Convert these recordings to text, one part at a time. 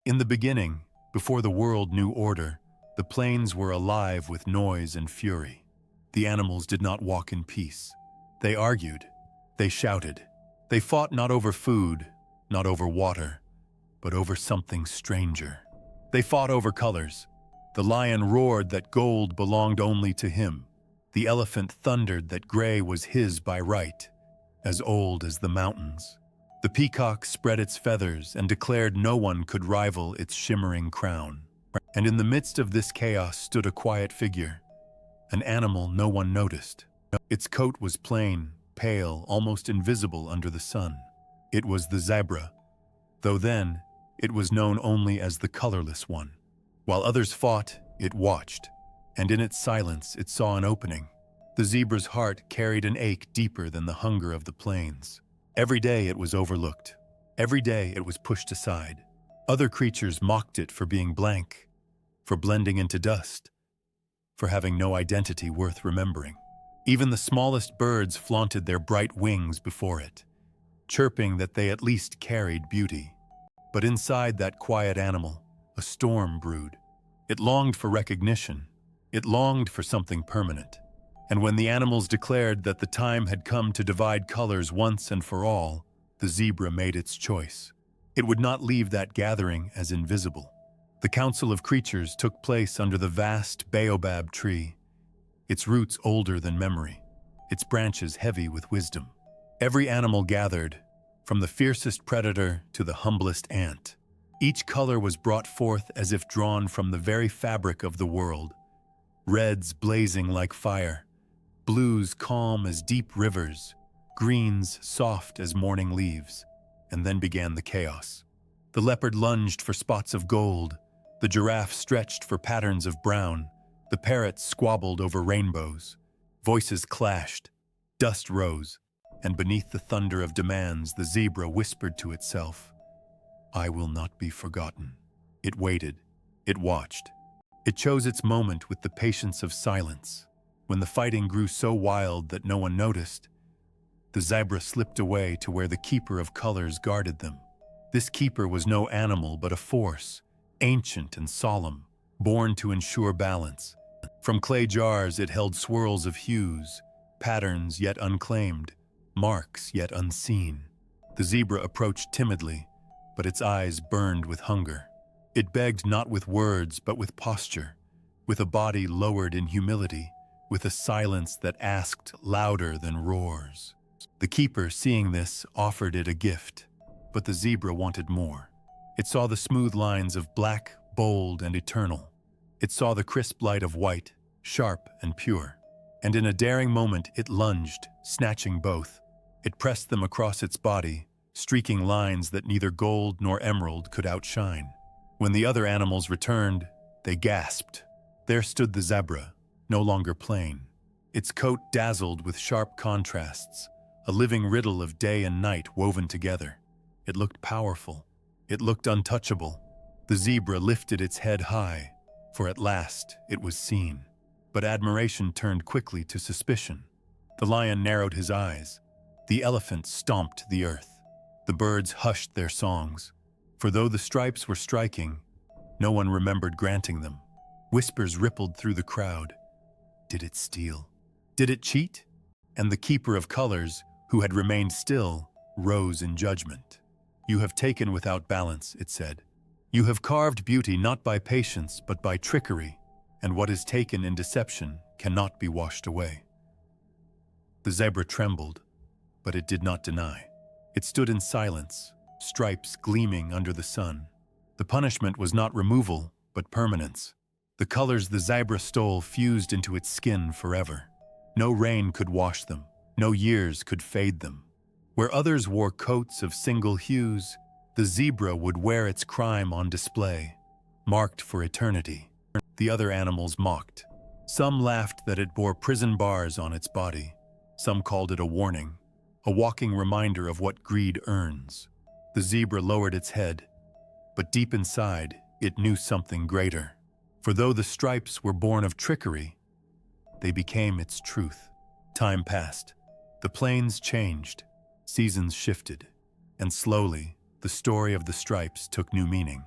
In the beginning, before the world knew order, the plains were alive with noise and fury. The animals did not walk in peace. They argued, they shouted. They fought not over food, not over water, but over something stranger. They fought over colors. The lion roared that gold belonged only to him. The elephant thundered that gray was his by right, as old as the mountains. The peacock spread its feathers and declared no one could rival its shimmering crown. And in the midst of this chaos stood a quiet figure, an animal no one noticed. Its coat was plain, pale, almost invisible under the sun. It was the zebra, though then it was known only as the colorless one. While others fought, it watched, and in its silence it saw an opening. The zebra's heart carried an ache deeper than the hunger of the plains. Every day it was overlooked. Every day it was pushed aside. Other creatures mocked it for being blank, for blending into dust, for having no identity worth remembering. Even the smallest birds flaunted their bright wings before it, chirping that they at least carried beauty. But inside that quiet animal, a storm brewed. It longed for recognition. It longed for something permanent. And when the animals declared that the time had come to divide colors once and for all, the zebra made its choice. It would not leave that gathering as invisible. The council of creatures took place under the vast baobab tree, its roots older than memory, its branches heavy with wisdom. Every animal gathered, from the fiercest predator to the humblest ant. Each color was brought forth as if drawn from the very fabric of the world. Reds blazing like fire, blues calm as deep rivers, greens soft as morning leaves. And then began the chaos. The leopard lunged for spots of gold, the giraffe stretched for patterns of brown, the parrot squabbled over rainbows. Voices clashed, dust rose, and beneath the thunder of demands, the zebra whispered to itself, "I will not be forgotten." It waited. It watched. It chose its moment with the patience of silence. When the fighting grew so wild that no one noticed, the zebra slipped away to where the keeper of colors guarded them. This keeper was no animal but a force, ancient and solemn, born to ensure balance. From clay jars it held swirls of hues, patterns yet unclaimed, marks yet unseen. The zebra approached timidly, but its eyes burned with hunger. It begged not with words but with posture, with a body lowered in humility, with a silence that asked louder than roars. The keeper, seeing this, offered it a gift, but the zebra wanted more. It saw the smooth lines of black, bold, and eternal. It saw the crisp light of white, sharp and pure. And in a daring moment it lunged, snatching both. It pressed them across its body, streaking lines that neither gold nor emerald could outshine. When the other animals returned, they gasped. There stood the zebra, no longer plain. Its coat dazzled with sharp contrasts, a living riddle of day and night woven together. It looked powerful. It looked untouchable. The zebra lifted its head high, for at last it was seen. But admiration turned quickly to suspicion. The lion narrowed his eyes. The elephant stomped the earth. The birds hushed their songs, for though the stripes were striking, no one remembered granting them. Whispers rippled through the crowd. Did it steal? Did it cheat? And the keeper of colors, who had remained still, rose in judgment. "You have taken without balance," it said. "You have carved beauty not by patience but by trickery, and what is taken in deception cannot be washed away." The zebra trembled, but it did not deny. It stood in silence, stripes gleaming under the sun. The punishment was not removal, but permanence. The colors the zebra stole fused into its skin forever. No rain could wash them. No years could fade them. Where others wore coats of single hues, the zebra would wear its crime on display, marked for eternity. The other animals mocked. Some laughed that it bore prison bars on its body. Some called it a warning, a walking reminder of what greed earns. The zebra lowered its head, but deep inside, it knew something greater. For though the stripes were born of trickery, they became its truth. Time passed. The plains changed. Seasons shifted. And slowly, the story of the stripes took new meaning.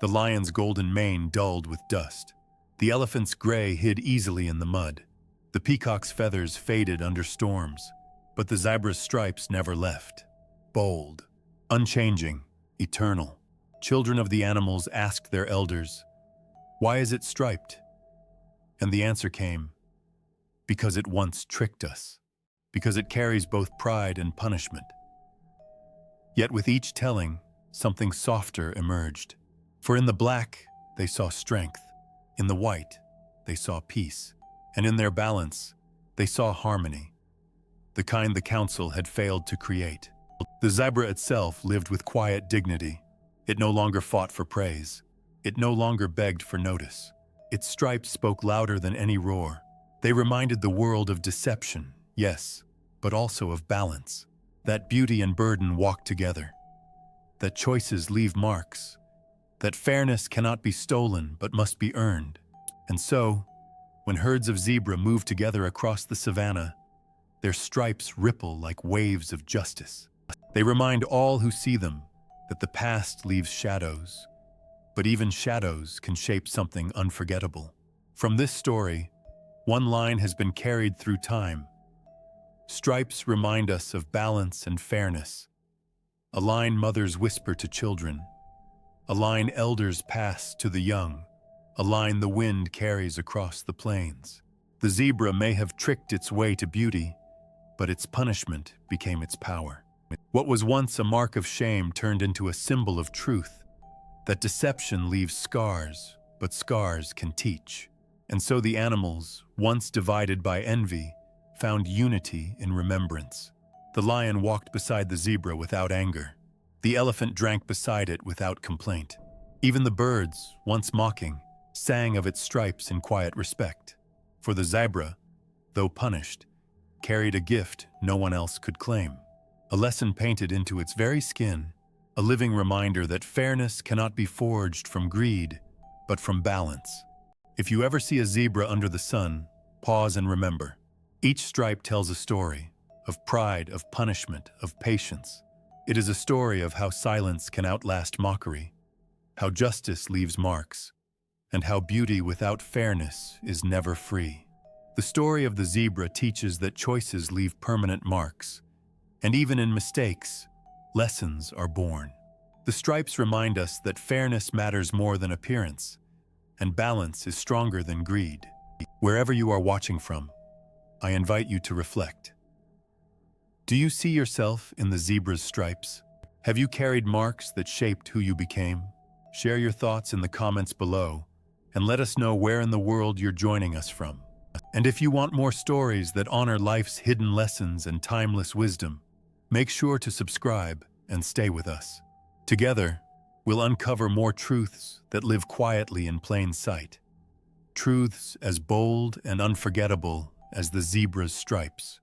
The lion's golden mane dulled with dust. The elephant's gray hid easily in the mud. The peacock's feathers faded under storms, but the zebra's stripes never left. Bold, unchanging, eternal. Children of the animals asked their elders, "Why is it striped?" And the answer came, "Because it once tricked us, because it carries both pride and punishment." Yet with each telling, something softer emerged. For in the black, they saw strength. In the white, they saw peace. And in their balance, they saw harmony, the kind the council had failed to create. The zebra itself lived with quiet dignity. It no longer fought for praise. It no longer begged for notice. Its stripes spoke louder than any roar. They reminded the world of deception, yes, but also of balance. That beauty and burden walk together. That choices leave marks. That fairness cannot be stolen but must be earned. And so, when herds of zebra move together across the savannah, their stripes ripple like waves of justice. They remind all who see them that the past leaves shadows, but even shadows can shape something unforgettable. From this story, one line has been carried through time. Stripes remind us of balance and fairness. A line mothers whisper to children. A line elders pass to the young. A line the wind carries across the plains. The zebra may have tricked its way to beauty, but its punishment became its power. What was once a mark of shame turned into a symbol of truth. That deception leaves scars, but scars can teach. And so the animals, once divided by envy, found unity in remembrance. The lion walked beside the zebra without anger. The elephant drank beside it without complaint. Even the birds, once mocking, sang of its stripes in quiet respect. For the zebra, though punished, carried a gift no one else could claim. A lesson painted into its very skin, a living reminder that fairness cannot be forged from greed, but from balance. If you ever see a zebra under the sun, pause and remember. Each stripe tells a story, of pride, of punishment, of patience. It is a story of how silence can outlast mockery, how justice leaves marks, and how beauty without fairness is never free. The story of the zebra teaches that choices leave permanent marks, and even in mistakes, lessons are born. The stripes remind us that fairness matters more than appearance, and balance is stronger than greed. Wherever you are watching from, I invite you to reflect. Do you see yourself in the zebra's stripes? Have you carried marks that shaped who you became? Share your thoughts in the comments below, and let us know where in the world you're joining us from. And if you want more stories that honor life's hidden lessons and timeless wisdom, make sure to subscribe and stay with us. Together, we'll uncover more truths that live quietly in plain sight. Truths as bold and unforgettable as the zebra's stripes.